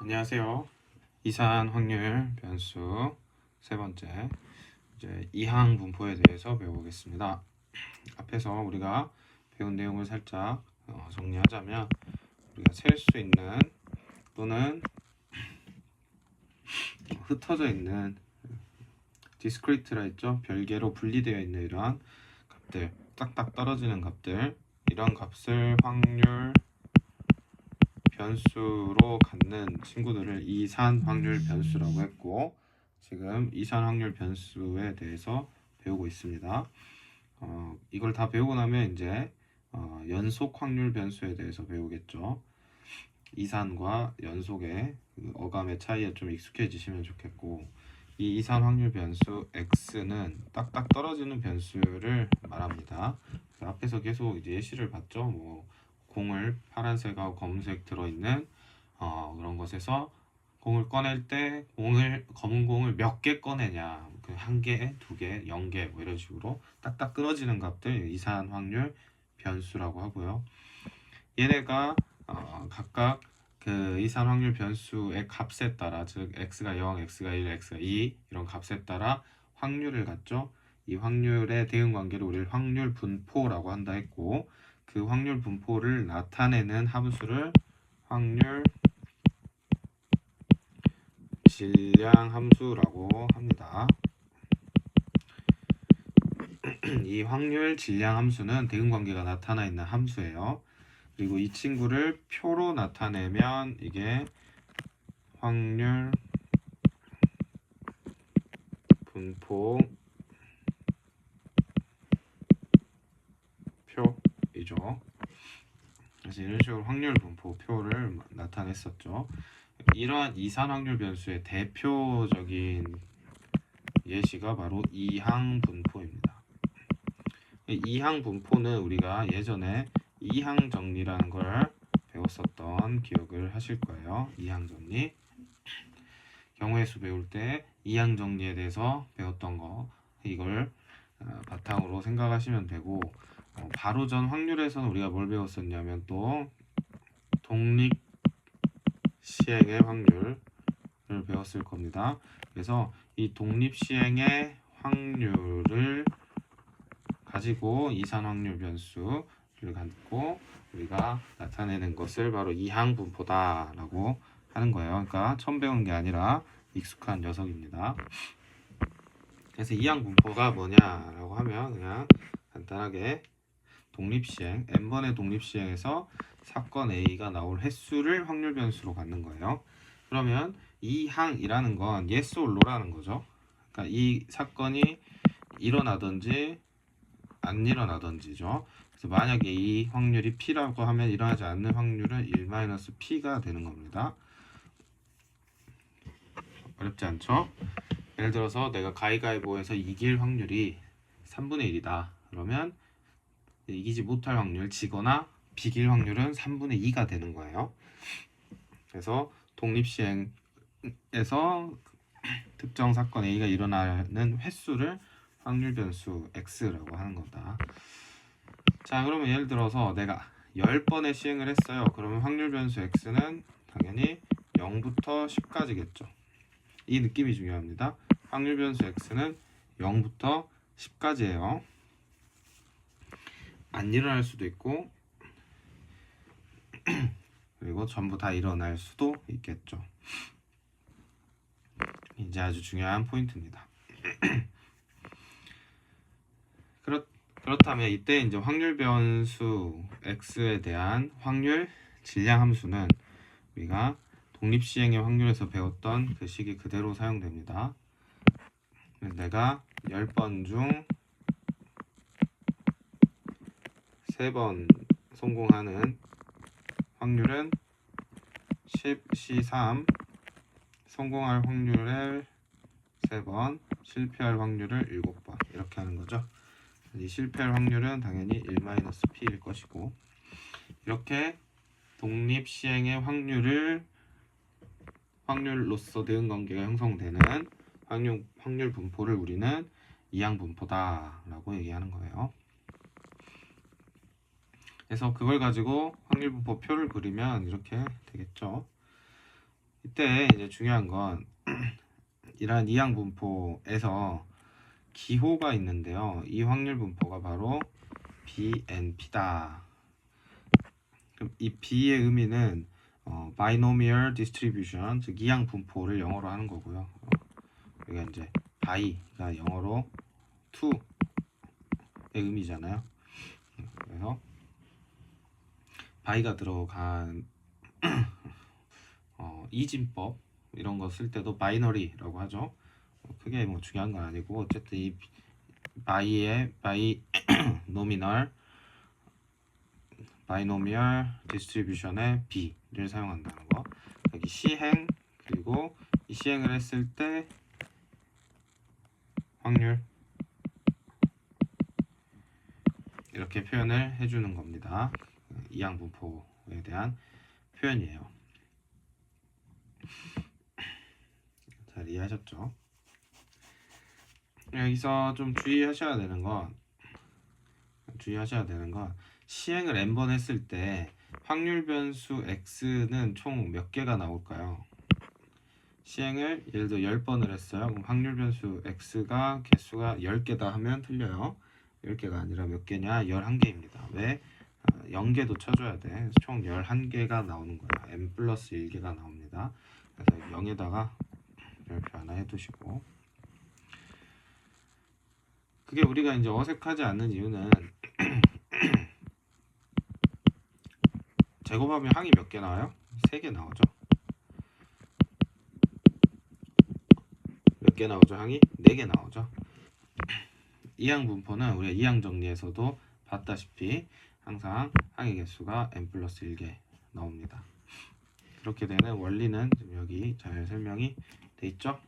안녕하세요. 이산 확률 변수 세 번째 이제 이항 분포에 대해서 배워보겠습니다. 앞에서 우리가 배운 내용을 살짝 정리하자면 우리가 셀 수 있는 또는 흩어져 있는 디스크리트라 했죠. 별개로 분리되어 있는 이러한 값들, 딱딱 떨어지는 값들, 이런 값을 확률 변수로 갖는 친구들을 이산 확률 변수라고 했고, 지금 이산 확률 변수에 대해서 배우고 있습니다. 이걸 다 배우고 나면 이제 연속 확률 변수에 대해서 배우겠죠. 이산과 연속의 그 어감의 차이에 좀 익숙해지시면 좋겠고, 이 이산 확률 변수 x는 딱딱 떨어지는 변수를 말합니다. 앞에서 계속 이제 예시를 봤죠. 뭐 공을 파란색하고 검은색 들어있는 그런 것에서 공을 꺼낼 때 검은 공을 몇 개 꺼내냐, 그 한 개, 두 개, 0개 뭐 이런 식으로 딱딱 끊어지는 값들 이산 확률 변수라고 하고요. 얘네가 각각 그 이산 확률 변수의 값에 따라, 즉 x가 0, x가 1, x가 2 이런 값에 따라 확률을 갖죠. 이 확률의 대응 관계를 우리 확률 분포라고 한다 했고, 그 확률 분포를 나타내는 함수를 확률 질량 함수라고 합니다. 이 확률 질량 함수는 대응 관계가 나타나 있는 함수예요. 그리고 이 친구를 표로 나타내면 이게 확률 분포 표이죠. 그래서 이런 식으로 확률 분포 표를 나타냈었죠. 이러한 이산 확률 변수의 대표적인 예시가 바로 이항 분포입니다. 이항 분포는 우리가 예전에 이항 정리라는 걸 배웠었던 기억을 하실 거예요. 이항 정리. 경우의 수 배울 때 이항 정리에 대해서 배웠던 거, 이걸 바탕으로 생각하시면 되고, 바로 전 확률에서는 우리가 뭘 배웠었냐면 또 독립 시행의 확률을 배웠을 겁니다. 그래서 이 독립 시행의 확률을 가지고 이산 확률 변수를 갖고 우리가 나타내는 것을 바로 이항 분포다라고 하는 거예요. 그러니까 처음 배운 게 아니라 익숙한 녀석입니다. 그래서 이항 분포가 뭐냐라고 하면 그냥 간단하게 독립시행, n번의 독립시행에서 사건 A가 나올 횟수를 확률 변수로 갖는 거예요. 그러면 이 항이라는 건 yes or no라는 거죠. 그러니까 이 사건이 일어나든지 안 일어나든지죠. 그래서 만약에 이 확률이 P라고 하면 일어나지 않는 확률은 1-P가 되는 겁니다. 어렵지 않죠? 예를 들어서 내가 가위가위보에서 이길 확률이 3분의 1이다. 그러면 이기지 못할 확률, 지거나 비길 확률은 3분의 2가 되는 거예요. 그래서 독립시행에서 특정 사건 A가 일어나는 횟수를 확률 변수 X라고 하는 거다. 자, 그러면 예를 들어서 내가 10번의 시행을 했어요. 그러면 확률 변수 X는 당연히 0부터 10까지겠죠. 이 느낌이 중요합니다. 확률 변수 X는 0부터 10까지예요. 안 일어날 수도 있고 그리고 전부 다 일어날 수도 있겠죠. 이제 아주 중요한 포인트입니다. 그렇다면 이때 이제 확률 변수 x에 대한 확률 질량 함수는 우리가 독립시행의 확률에서 배웠던 그 식이 그대로 사용됩니다. 내가 10번 중 3번 성공하는 확률은 10C3, 성공할 확률을 3번, 실패할 확률을 7번 이렇게 하는 거죠. 이 실패할 확률은 당연히 1-P일 것이고, 이렇게 독립시행의 확률로서 대응 관계가 형성되는 확률 분포를 우리는 이항 분포다라고 얘기하는 거예요. 그래서 그걸 가지고 확률 분포 표를 그리면 이렇게 되겠죠. 이때 이제 중요한 건 이러한 이항 분포에서 기호가 있는데요. 이 확률 분포가 바로 BNP다. 그럼 이 B의 의미는 binomial distribution, 즉 이항 분포를 영어로 하는 거고요. 여기가 이제 by가 영어로 to의 의미잖아요. 그래서 by가 들어간 이진법 이런 거 쓸 때도 바이너리라고 하죠. 크게 뭐 중요한 건 아니고 어쨌든 이 by의 바이노미얼 디스트리뷰션의 b를 사용한다는 거. 여기 시행 그리고 이 시행을 했을 때 확률 이렇게 표현을 해주는 겁니다. 이항 분포에 대한 표현이에요. 잘 이해하셨죠? 여기서 좀 주의하셔야 되는 건 시행을 n번 했을 때 확률 변수 x는 총 몇 개가 나올까요? 시행을 예를 들어 10번을 했어요. 그럼 확률 변수 x가 개수가 10개다 하면 틀려요. 10개가 아니라 몇 개냐? 11개입니다. 왜? 0개도 쳐줘야 돼. 그래서 총 11개가 나오는 거야. n 플러스 1개가 나옵니다. 그래서 0에다가 별표 하나 해두시고, 그게 우리가 이제 어색하지 않는 이유는 제곱하면 항이 몇 개 나와요? 3개 나오죠. 몇 개 나오죠? 항이 4개 나오죠. 이항 분포는 우리가 이항 정리에서도 봤다시피 항상 항의 개수가 n 플러스 1개 나옵니다. 그렇게 되는 원리는 지금 여기 잘 설명이 돼 있죠.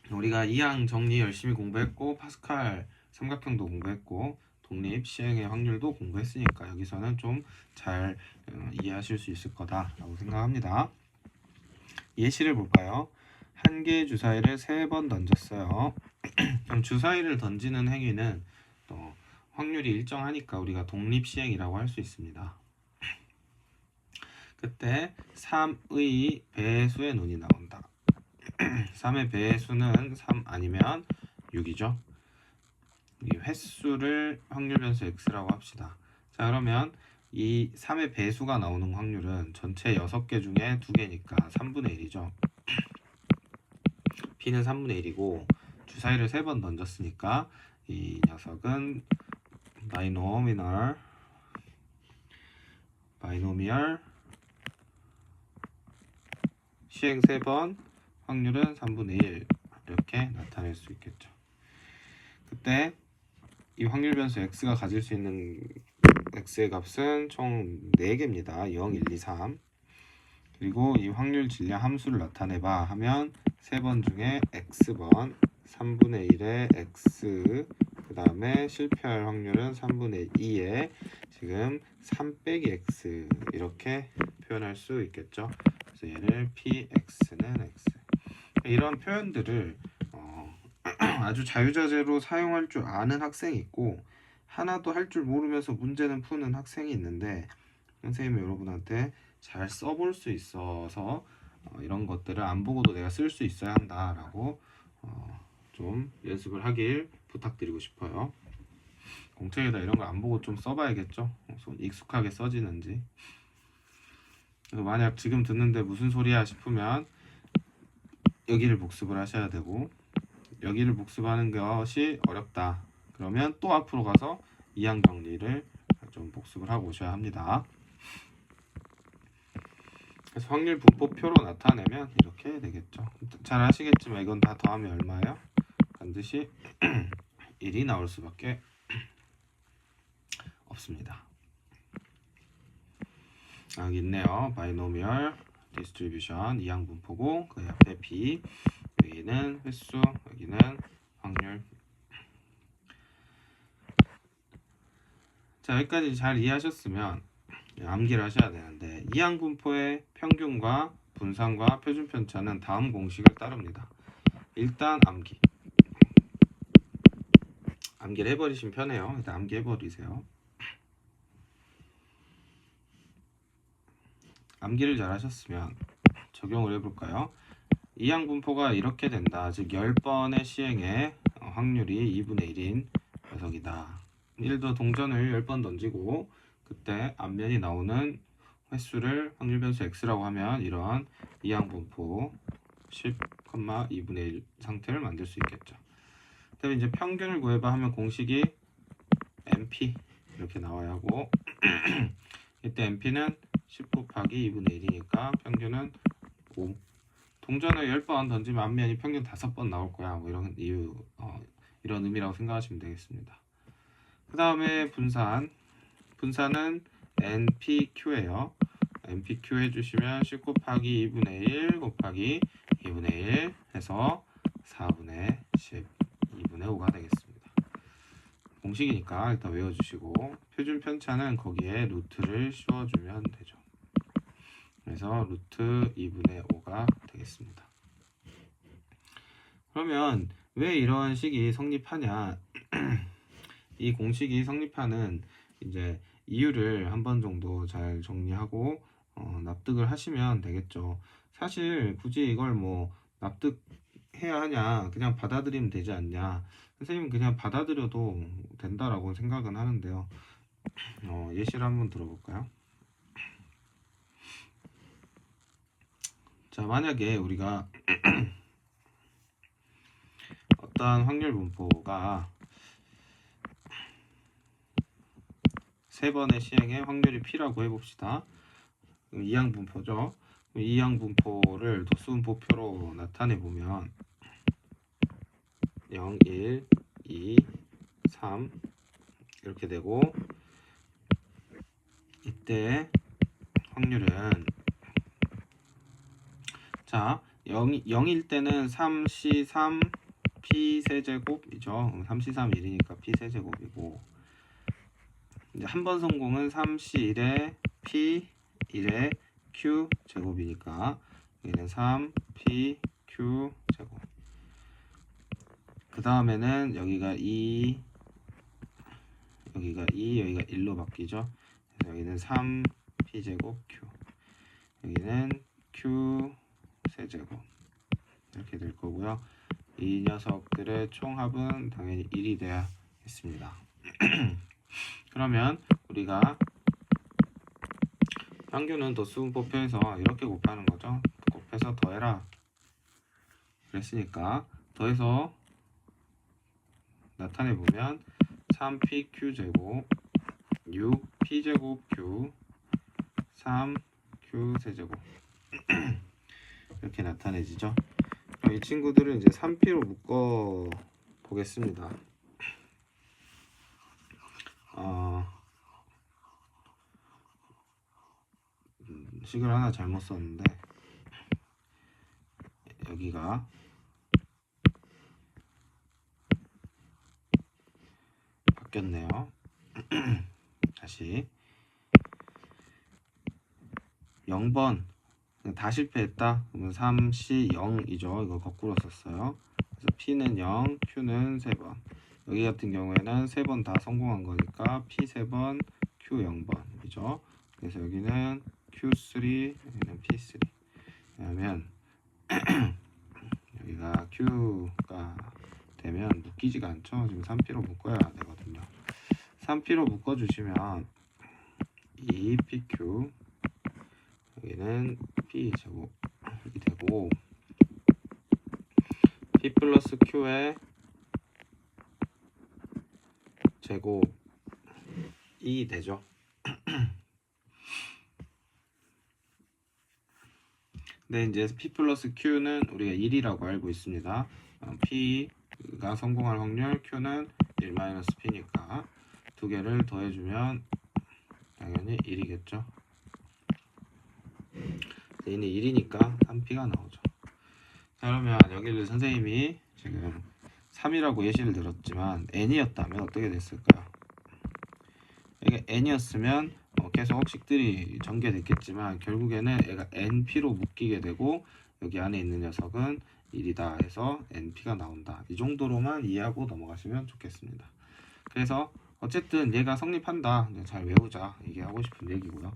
우리가 이항 정리 열심히 공부했고 파스칼 삼각형도 공부했고 독립 시행의 확률도 공부했으니까 여기서는 좀 잘 이해하실 수 있을 거다라고 생각합니다. 예시를 볼까요? 한 개의 주사위를 3번 던졌어요. 그럼 주사위를 던지는 행위는 또 확률이 일정하니까 우리가 독립 시행이라고 할 수 있습니다. 그때 3의 배수의 눈이 나온다. 3의 배수는 3 아니면 6이죠. 이 횟수를 확률 변수 x라고 합시다. 자, 그러면 이 3의 배수가 나오는 확률은 전체 6개 중에 2개니까 3분의 1이죠. P는 3분의 1이고 주사위를 3번 던졌으니까 이 녀석은 바이노미얼 시행 3번 확률은 3분의 1 이렇게 나타낼 수 있겠죠. 그때 이 확률 변수 x가 가질 수 있는 x의 값은 총 4개입니다. 0, 1, 2, 3. 그리고 이 확률 질량 함수를 나타내봐 하면 3번 중에 x번 3분의 1의 x 그 다음에 실패할 확률은 3분의 2에 지금 3 빼기 x 이렇게 표현할 수 있겠죠. 그래서 얘를 px는 x 이런 표현들을 아주 자유자재로 사용할 줄 아는 학생이 있고 하나도 할 줄 모르면서 문제는 푸는 학생이 있는데 선생님이 여러분한테 잘 써볼 수 있어서 이런 것들을 안 보고도 내가 쓸 수 있어야 한다라고 좀 연습을 하길 부탁드리고 싶어요. 공책에다 이런 거 안 보고 좀 써봐야겠죠. 익숙하게 써지는지. 만약 지금 듣는데 무슨 소리야 싶으면 여기를 복습을 하셔야 되고 여기를 복습하는 것이 어렵다. 그러면 또 앞으로 가서 이항 정리를 좀 복습을 하고 오셔야 합니다. 그래서 확률 분포표로 나타내면 이렇게 되겠죠. 잘 아시겠지만 이건 다 더하면 얼마예요? 반드시 1이 나올 수밖에 없습니다. 여기 있네요. 바이노미얼 디스트리뷰션 이항 분포고 그 옆에 b 여기는 횟수 여기는 확률. 자, 여기까지 잘 이해하셨으면 암기를 하셔야 되는데 이항 분포의 평균과 분산과 표준 편차는 다음 공식을 따릅니다. 일단 암기를 해버리시면 편해요. 일단 암기해버리세요. 암기를 잘 하셨으면 적용을 해볼까요? 이항 분포가 이렇게 된다. 즉 10번의 시행에 확률이 2분의 1인 녀석이다. 예를 들어 동전을 10번 던지고 그때 앞면이 나오는 횟수를 확률 변수 x라고 하면 이런 이항 분포 10, 2분의 1 상태를 만들 수 있겠죠. 그다음에 이제 평균을 구해봐 하면 공식이 NP 이렇게 나와야 하고 이때 NP는 10 곱하기 2분의 1이니까 평균은 5. 동전을 10번 던지면 앞면이 평균 5번 나올 거야. 뭐 이런 이유, 이런 의미라고 생각하시면 되겠습니다. 그 다음에 분산은 NPQ예요. NPQ 해주시면 10 곱하기 2분의 1 곱하기 2분의 1 해서 4분의 10, 2분의 5가 되겠습니다. 공식이니까 일단 외워주시고 표준 편차는 거기에 루트를 씌워주면 되죠. 그래서 루트 2분의 5가 되겠습니다. 그러면 왜 이런 식이 성립하냐? 이 공식이 성립하는 이제 이유를 한 번 정도 잘 정리하고 납득을 하시면 되겠죠. 사실 굳이 이걸 뭐 납득해야 하냐, 그냥 받아들이면 되지 않냐? 선생님은 그냥 받아들여도 된다라고 생각은 하는데요. 예시를 한번 들어볼까요? 자, 만약에 우리가 어떤 확률 분포가 3번의 시행에 확률이 P라고 해봅시다. 이항 분포죠. 이항 분포를 도수분포표로 나타내보면 0, 1, 2, 3 이렇게 되고 이때 확률은 자 0일 때는 3C3 P 세제곱이죠. 3C3 1이니까 P 세제곱이고 이제 한 번 성공은 3C1에 P 1에 Q 제곱이니까 여기는 3P Q 제곱. 그 다음에는 여기가 2, 여기가 1로 바뀌죠. 그래서 여기는 3P 제곱 Q. 여기는 Q 세제곱 이렇게 될 거고요. 이 녀석들의 총합은 당연히 1이 돼야겠습니다. 그러면 우리가 평균은 도수분포표에서 이렇게 곱하는 거죠. 곱해서 더해라 그랬으니까 더해서 나타내 보면 3pq 제곱 6p 제곱 q 3q 세제곱 이렇게 나타내지죠. 그럼 이 친구들을 이제 3p로 묶어 보겠습니다. 식을 하나 잘못 썼는데 여기가 바뀌었네요. 다시 0번 다 실패했다. 그러면 3C 0이죠. 이거 거꾸로 썼어요. 그래서 P는 0, Q는 3번. 여기 같은 경우에는 3번 다 성공한 거니까 P 3번, Q 0번이죠. 그래서 여기는 Q3, 여기는 P3. 왜냐면 여기가 Q가 되면 묶이지가 않죠. 지금 3P로 묶어야 되거든요. 3P로 묶어주시면 2PQ 여기는 P 제곱이 되고 P 플러스 Q의 제곱이 되죠. 근데 이제 P 플러스 Q는 우리가 1이라고 알고 있습니다. P가 성공할 확률 Q는 1-P니까 두 개를 더해주면 당연히 1이겠죠. 얘는 1이니까 3P가 나오죠. 자, 그러면 여기를 선생님이 지금 3이라고 예시를 들었지만 n이었다면 어떻게 됐을까요? 이게 n이었으면 계속 식들이 전개됐겠지만 결국에는 얘가 np로 묶이게 되고 여기 안에 있는 녀석은 1이다 해서 np가 나온다. 이 정도로만 이해하고 넘어가시면 좋겠습니다. 그래서 어쨌든 얘가 성립한다. 잘 외우자. 이게 하고 싶은 얘기고요.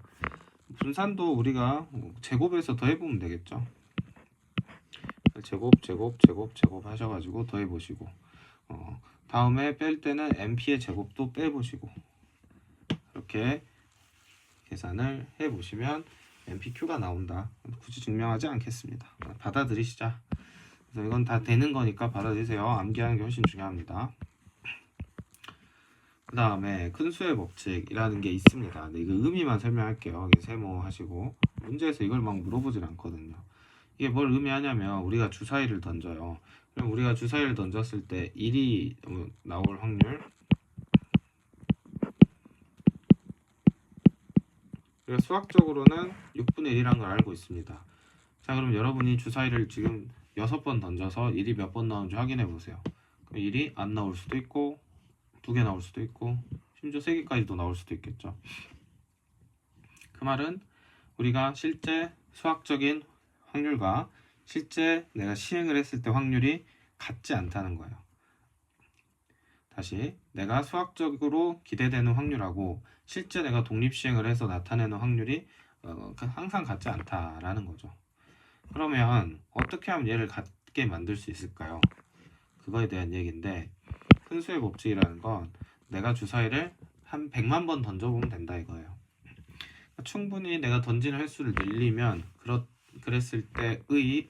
분산도 우리가 제곱해서 더해보면 되겠죠. 제곱 하셔가지고 더해보시고 다음에 뺄 때는 MP의 제곱도 빼보시고 이렇게 계산을 해보시면 MPQ가 나온다. 굳이 증명하지 않겠습니다. 받아들이시자. 그래서 이건 다 되는 거니까 받아들이세요. 암기하는 게 훨씬 중요합니다. 그 다음에 큰 수의 법칙이라는 게 있습니다. 근데 이거 의미만 설명할게요. 세모하시고 문제에서 이걸 막 물어보질 않거든요. 이게 뭘 의미하냐면 우리가 주사위를 던져요. 그럼 우리가 주사위를 던졌을 때 1이 나올 확률, 그래서 수학적으로는 6분의 1이라는 걸 알고 있습니다. 자, 그럼 여러분이 주사위를 지금 6번 던져서 1이 몇 번 나오는지 확인해 보세요. 그럼 1이 안 나올 수도 있고 2개 나올 수도 있고 심지어 3개까지도 나올 수도 있겠죠. 그 말은 우리가 실제 수학적인 확률과 실제 내가 시행을 했을 때 확률이 같지 않다는 거예요. 다시, 내가 수학적으로 기대되는 확률하고 실제 내가 독립시행을 해서 나타내는 확률이 항상 같지 않다라는 거죠. 그러면 어떻게 하면 얘를 같게 만들 수 있을까요? 그거에 대한 얘기인데, 큰 수의 법칙이라는 건 내가 주사위를 한 100만 번 던져보면 된다 이거예요. 충분히 내가 던지는 횟수를 늘리면 그랬을 때의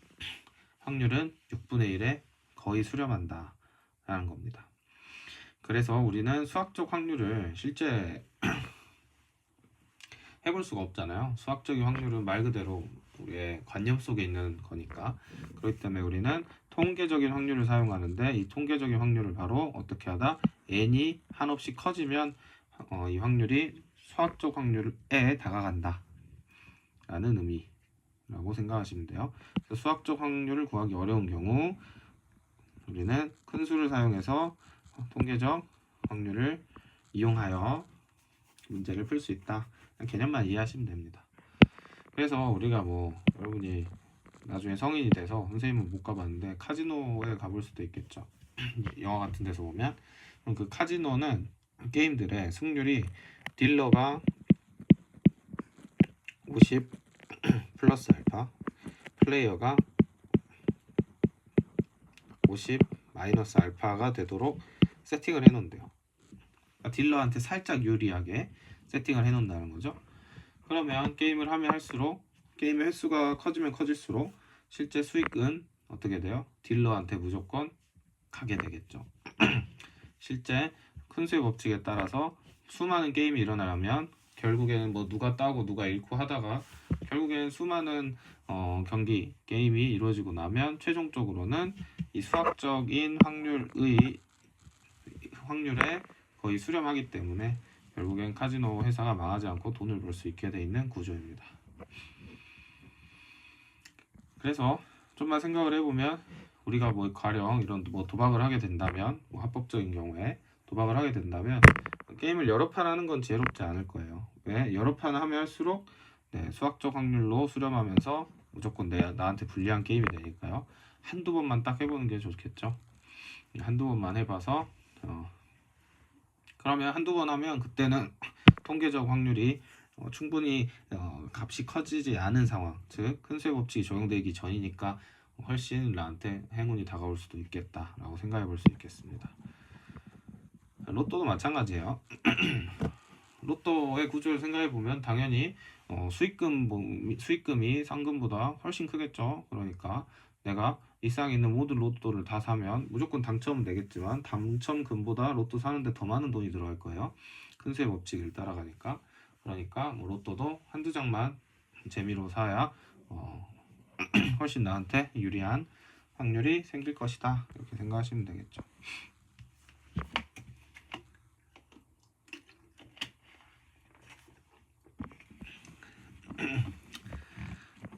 확률은 6분의 1에 거의 수렴한다 라는 겁니다. 그래서 우리는 수학적 확률을 실제 해볼 수가 없잖아요. 수학적인 확률은 말 그대로 우리의 관념 속에 있는 거니까. 그렇기 때문에 우리는 통계적인 확률을 사용하는데, 이 통계적인 확률을 바로 어떻게 하다 n이 한없이 커지면 이 확률이 수학적 확률에 다가간다 라는 의미라고 생각하시면 돼요. 그래서 수학적 확률을 구하기 어려운 경우 우리는 큰 수를 사용해서 통계적 확률을 이용하여 문제를 풀 수 있다. 개념만 이해하시면 됩니다. 그래서 우리가 여러분이 나중에 성인이 돼서 선생님은 못 가봤는데 카지노에 가볼 수도 있겠죠. 영화 같은 데서 보면. 그럼 그 카지노는 게임들의 승률이 딜러가 50 플러스 알파, 플레이어가 50 마이너스 알파가 되도록 세팅을 해놓는데요. 그러니까 딜러한테 살짝 유리하게 세팅을 해놓는다는 거죠. 그러면 게임을 하면 할수록 게임의 횟수가 커지면 커질수록 실제 수익은 어떻게 돼요? 딜러한테 무조건 가게 되겠죠. 실제 큰 수의 법칙에 따라서 수많은 게임이 일어나려면 결국에는 누가 따고 누가 잃고 하다가 결국에는 수많은 경기 게임이 이루어지고 나면 최종적으로는 이 수학적인 확률에 거의 수렴하기 때문에 결국엔 카지노 회사가 망하지 않고 돈을 벌 수 있게 돼 있는 구조입니다. 그래서 좀만 생각을 해보면 우리가 가령 이런 도박을 하게 된다면 합법적인 경우에 도박을 하게 된다면 게임을 여러 판 하는 건 지혜롭지 않을 거예요. 왜? 여러 판 하면 할수록 수학적 확률로 수렴하면서 무조건 나한테 불리한 게임이 되니까요. 한두 번만 딱 해보는 게 좋겠죠. 한두 번만 해봐서 그러면 한두 번 하면 그때는 통계적 확률이 충분히 값이 커지지 않은 상황, 즉 큰 수의 법칙이 적용되기 전이니까 훨씬 나한테 행운이 다가올 수도 있겠다라고 생각해 볼 수 있겠습니다. 로또도 마찬가지예요. 로또의 구조를 생각해 보면 당연히 수익금이 상금보다 훨씬 크겠죠. 그러니까 내가 일상에 있는 모든 로또를 다 사면 무조건 당첨은 되겠지만 당첨금보다 로또 사는데 더 많은 돈이 들어갈 거예요. 큰 수의 법칙을 따라가니까. 그러니까 로또도 한두 장만 재미로 사야 훨씬 나한테 유리한 확률이 생길 것이다. 이렇게 생각하시면 되겠죠.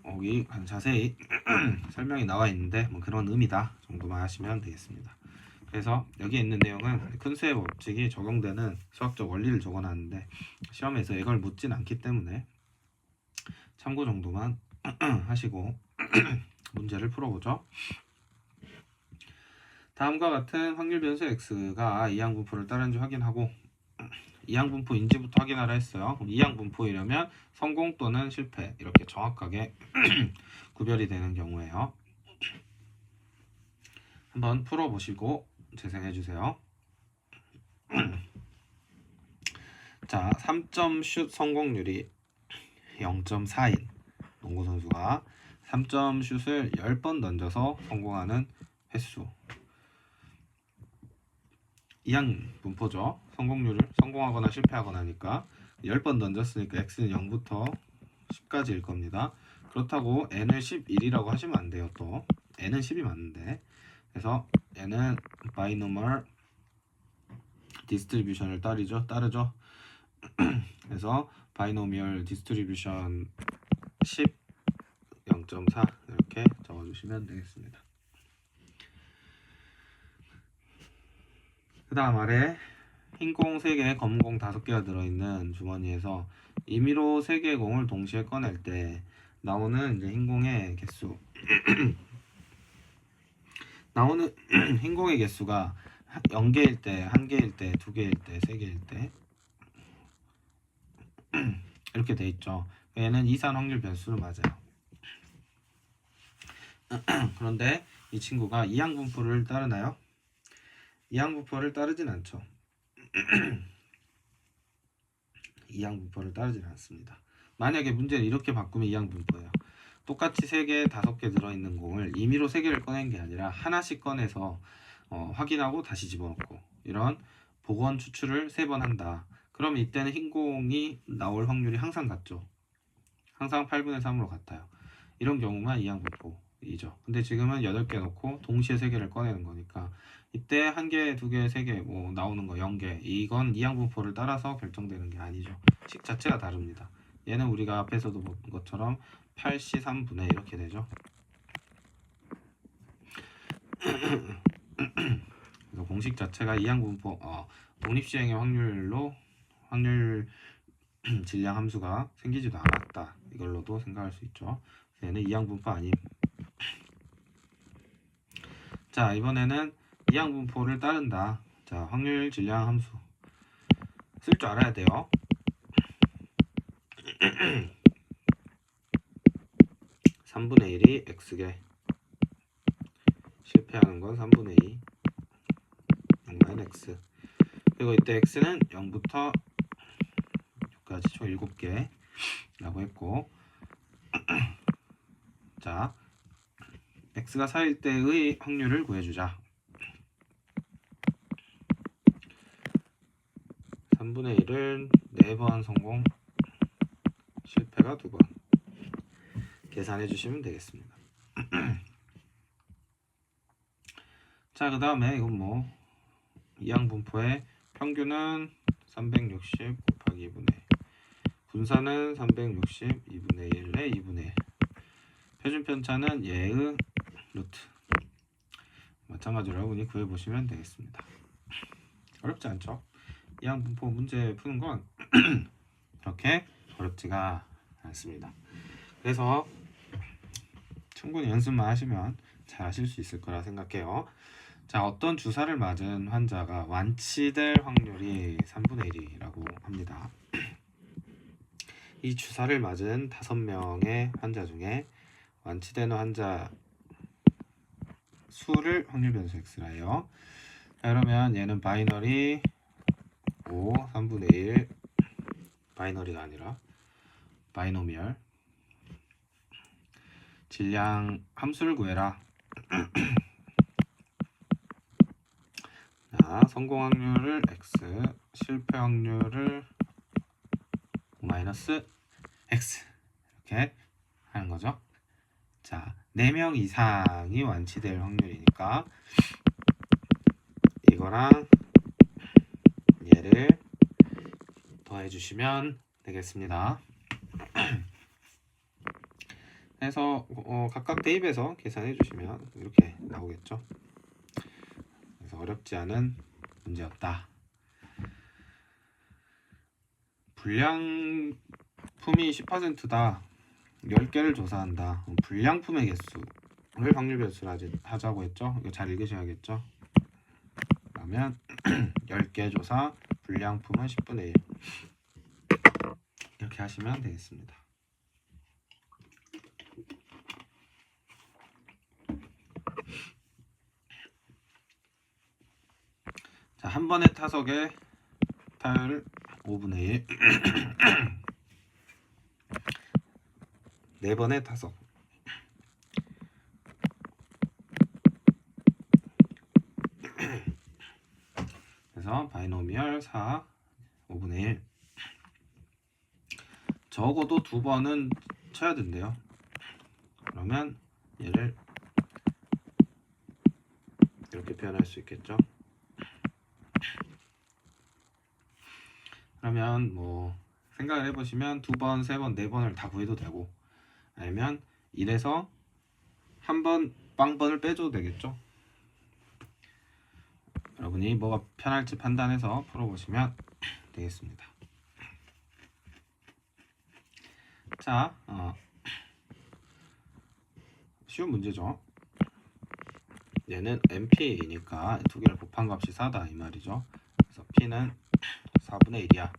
여기 자세히 설명이 나와 있는데 그런 의미다 정도만 하시면 되겠습니다. 그래서 여기 있는 내용은 큰 수의 법칙이 적용되는 수학적 원리를 적어놨는데 시험에서 이걸 묻진 않기 때문에 참고 정도만 하시고 문제를 풀어보죠. 다음과 같은 확률 변수 x가 이항분포를 따르는지 확인하고 이항분포인지부터 확인하라 했어요. 그럼 이항분포이려면 성공 또는 실패 이렇게 정확하게 구별이 되는 경우예요. 한번 풀어보시고 재생해 주세요. 자, 3점 슛 성공률이 0.4인 농구 선수가 3점 슛을 10번 던져서 성공하는 횟수. 이항분포죠. 성공률을 성공하거나 실패하거나 하니까 10번 던졌으니까 x는 0부터 10까지일 겁니다. 그렇다고 n을 11이라고 하시면 안 돼요. 또 n은 10이 맞는데, 그래서 n은 바이노멀 디스트리뷰션을 따르죠. 그래서 바이노미얼 디스트리뷰션 10 0.4 이렇게 적어주시면 되겠습니다. 그 다음 아래 흰 공 3개, 검은 공 5개가 들어있는 주머니에서 임의로 3개의 공을 동시에 꺼낼 때 나오는 이제 흰 공의 개수 나오는 흰 공의 개수가 0개일 때, 1개일 때, 2개일 때, 3개일 때 이렇게 돼 있죠. 얘는 이산 확률 변수로 맞아요. 그런데 이 친구가 이항분포를 따르나요? 이항분포를 따르진 않죠. 이항분포를 따르진 않습니다. 만약에 문제를 이렇게 바꾸면 이항분포예요. 똑같이 3개, 5개 들어있는 공을 임의로 3개를 꺼낸 게 아니라 하나씩 꺼내서 확인하고 다시 집어넣고 이런 복원 추출을 3번 한다. 그럼 이때는 흰 공이 나올 확률이 항상 같죠. 항상 8분의 3으로 같아요. 이런 경우가 이항분포이죠. 근데 지금은 8개 놓고 동시에 3개를 꺼내는 거니까 이때 1개, 2개, 3개 뭐 나오는 거 0개, 이건 이항분포를 따라서 결정되는 게 아니죠. 식 자체가 다릅니다. 얘는 우리가 앞에서도 본 것처럼 8C 3분의 이렇게 되죠. 그래서 공식 자체가 이항분포 독립시행의 확률 질량 함수가 생기지도 않았다. 이걸로도 생각할 수 있죠. 얘는 이항분포 아님. 자, 이번에는 이항분포를 따른다. 자, 확률 질량 함수 쓸 줄 알아야 돼요. 3분의 1이 x개, 실패하는 건 3분의 2 0마이너스 x, 그리고 이때 x는 0부터 6까지 총 7개 라고 했고, 자, x가 4일 때의 확률을 구해주자. 3분의 1을 4번 성공, 실패가 2번 계산해 주시면 되겠습니다. 자, 그 다음에 이건 뭐 이항분포의 평균은 360 곱하기 2분의 1, 분산은 360 2분의 1에 2분의 1, 표준 편차는 얘의 루트. 마찬가지로 여러분이 구해보시면 되겠습니다. 어렵지 않죠? 이항분포 문제 푸는 건 그렇게 어렵지가 않습니다. 그래서 충분히 연습만 하시면 잘 하실 수 있을 거라 생각해요. 자, 어떤 주사를 맞은 환자가 완치될 확률이 3분의 1이라고 합니다. 이 주사를 맞은 5명의 환자 중에 완치되는 환자 수를 확률 변수 x라 해요. 자, 그러면 얘는 바이너리 5, 3분의 1, 바이너리가 아니라 바이노미얼 질량 함수를 구해라. 자, 성공 확률을 x, 실패 확률을 마이너스 x 이렇게 하는 거죠. 자, 4명 이상이 완치될 확률이니까 이거랑 얘를 더해 주시면 되겠습니다. 그래서 각각 대입해서 계산해 주시면 이렇게 나오겠죠. 그래서 어렵지 않은 문제였다. 불량품이 10%다. 10개를 조사한다. 불량품의 개수를 확률 변수로 하자고 했죠. 이거 잘 읽으셔야겠죠. 그러면 10개 조사 불량품은 10분의 1 이렇게 하시면 되겠습니다. 자, 한 번의 타석에 타율 5분의 1 4번의 타석 그래서 바이노미얼 4 5분의 1 적어도 2번은 쳐야 된대요. 그러면 얘를 이렇게 표현할 수 있겠죠. 그러면 뭐 생각을 해보시면 2번, 3번, 4번을 다 구해도 되고 아니면 1에서 한 번 빵번을 빼줘도 되겠죠. 여러분이 뭐가 편할지 판단해서 풀어보시면 되겠습니다. 자, 쉬운 문제죠. 얘는 MP니까 두 개를 곱한 값이 4다 이 말이죠. 그래서 P는 4분의 1이야.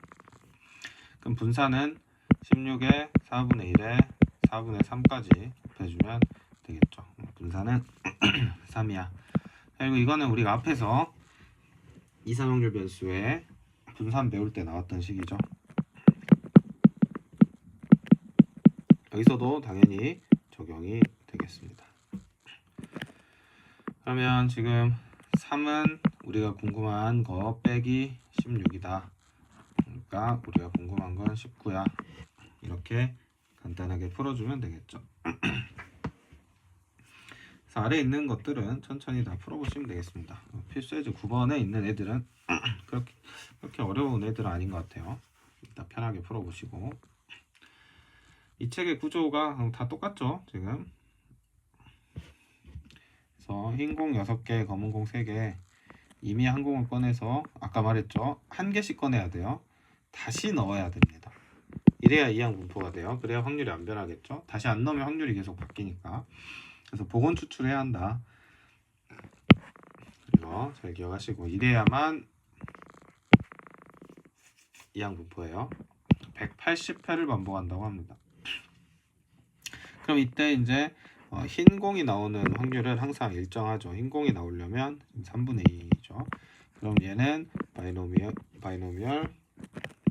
그럼 분사는 16에 4분의 1에 4분의 3까지 곱해주면 되겠죠. 분사는 3이야. 그리고 이거는 우리가 앞에서 이산확률 변수의 분산 배울 때 나왔던 식이죠. 여기서도 당연히 적용이 되겠습니다. 그러면 지금 3은 우리가 궁금한 거 빼기 16이다. 그러니까 우리가 궁금한 건 19야. 이렇게 간단하게 풀어주면 되겠죠. 그래서 아래에 있는 것들은 천천히 다 풀어보시면 되겠습니다. 필수예제 9번에 있는 애들은 그렇게 어려운 애들은 아닌 것 같아요. 일단 편하게 풀어보시고 이 책의 구조가 다 똑같죠 지금. 그래서 흰 공 6개 검은 공 3개 이미 한 공을 꺼내서 아까 말했죠 한 개씩 꺼내야 돼요. 다시 넣어야 됩니다. 이래야 이항 분포가 돼요. 그래야 확률이 안 변하겠죠. 다시 안 넣으면 확률이 계속 바뀌니까. 그래서 복원 추출해야 한다. 이거 잘 기억하시고 이래야만 이항 분포예요. 180회를 반복한다고 합니다. 그럼 이때 이제 흰 공이 나오는 확률은 항상 일정하죠. 흰 공이 나오려면 3분의 2죠. 그럼 얘는 바이노미얼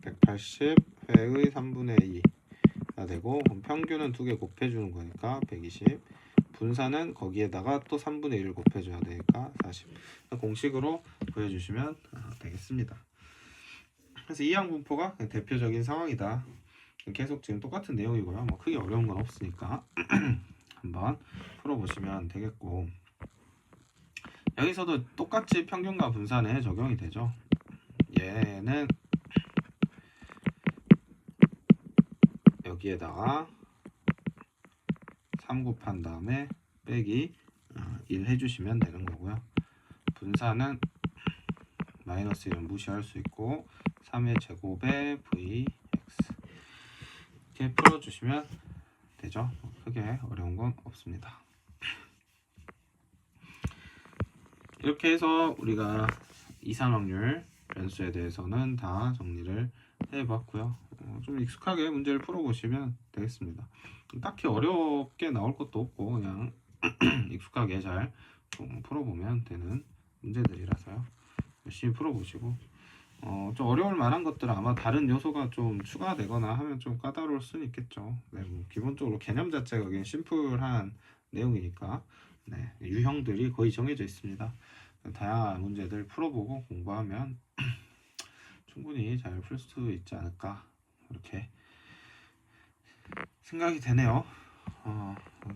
180회의 3분의 2가 되고 평균은 2개 곱해주는 거니까 120. 분사는 거기에다가 또 3분의 1을 곱해줘야 되니까 40. 공식으로 구해주시면 되겠습니다. 그래서 이항 분포가 대표적인 상황이다. 계속 지금 똑같은 내용이고요. 뭐 크게 어려운 건 없으니까 한번 풀어보시면 되겠고 여기서도 똑같이 평균과 분산에 적용이 되죠. 얘는 여기에다가 3 곱한 다음에 빼기 1 해주시면 되는 거고요. 분산은 마이너스 1은 무시할 수 있고 3의 제곱에 vx 이렇게 풀어주시면 되죠. 크게 어려운 건 없습니다. 이렇게 해서 우리가 이산확률 변수에 대해서는 다 정리를 해봤고요. 좀 익숙하게 문제를 풀어보시면 되겠습니다. 딱히 어렵게 나올 것도 없고 그냥 익숙하게 잘 풀어보면 되는 문제들이라서요. 열심히 풀어보시고 좀 어려울 만한 것들은 아마 다른 요소가 좀 추가되거나 하면 좀 까다로울 수는 있겠죠. 네, 뭐 기본적으로 개념 자체가 그냥 심플한 내용이니까 네, 유형들이 거의 정해져 있습니다. 다양한 문제들 풀어보고 공부하면 충분히 잘 풀 수 있지 않을까 이렇게 생각이 되네요.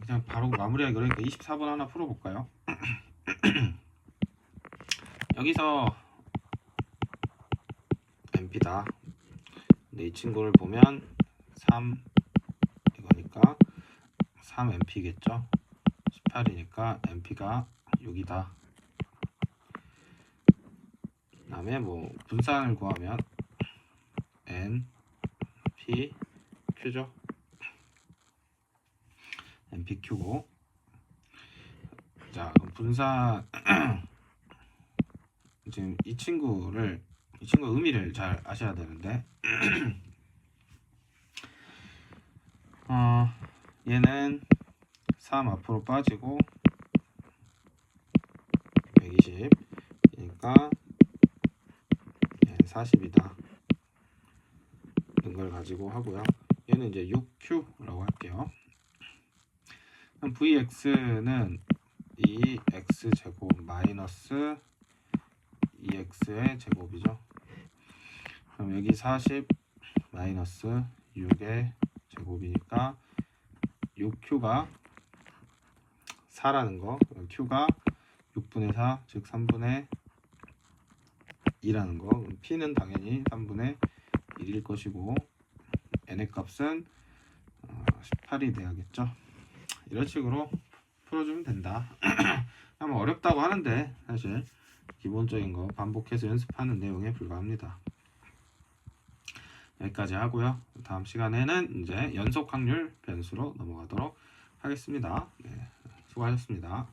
그냥 바로 마무리하기 그러니까 24번 하나 풀어볼까요? 여기서 MP다. 근데 이 친구를 보면 3 이거니까 3MP겠죠. 18이니까 MP가 6이다. 그 다음에 뭐 분산을 구하면 N, P, Q죠. NPQ고 자 그럼 분산 지금 이 친구를 이 친구 의미를 잘 아셔야 되는데 얘는 3 앞으로 빠지고 120, 그러니까 얘는 40이다 이런 걸 가지고 하고요. 얘는 이제 6q라고 할게요. 그럼 vx는 2x제곱 마이너스 2x의 제곱이죠. 그럼 여기 40 마이너스 6의 제곱이니까 6q가 4라는 거, q가 6분의 4, 즉 3분의 2라는 거. p는 당연히 3분의 1일 것이고 n의 값은 18이 돼야겠죠. 이런 식으로 풀어주면 된다. 아마 어렵다고 하는데 사실 기본적인 거 반복해서 연습하는 내용에 불과합니다. 여기까지 하고요. 다음 시간에는 이제 연속 확률 변수로 넘어가도록 하겠습니다. 네, 수고하셨습니다.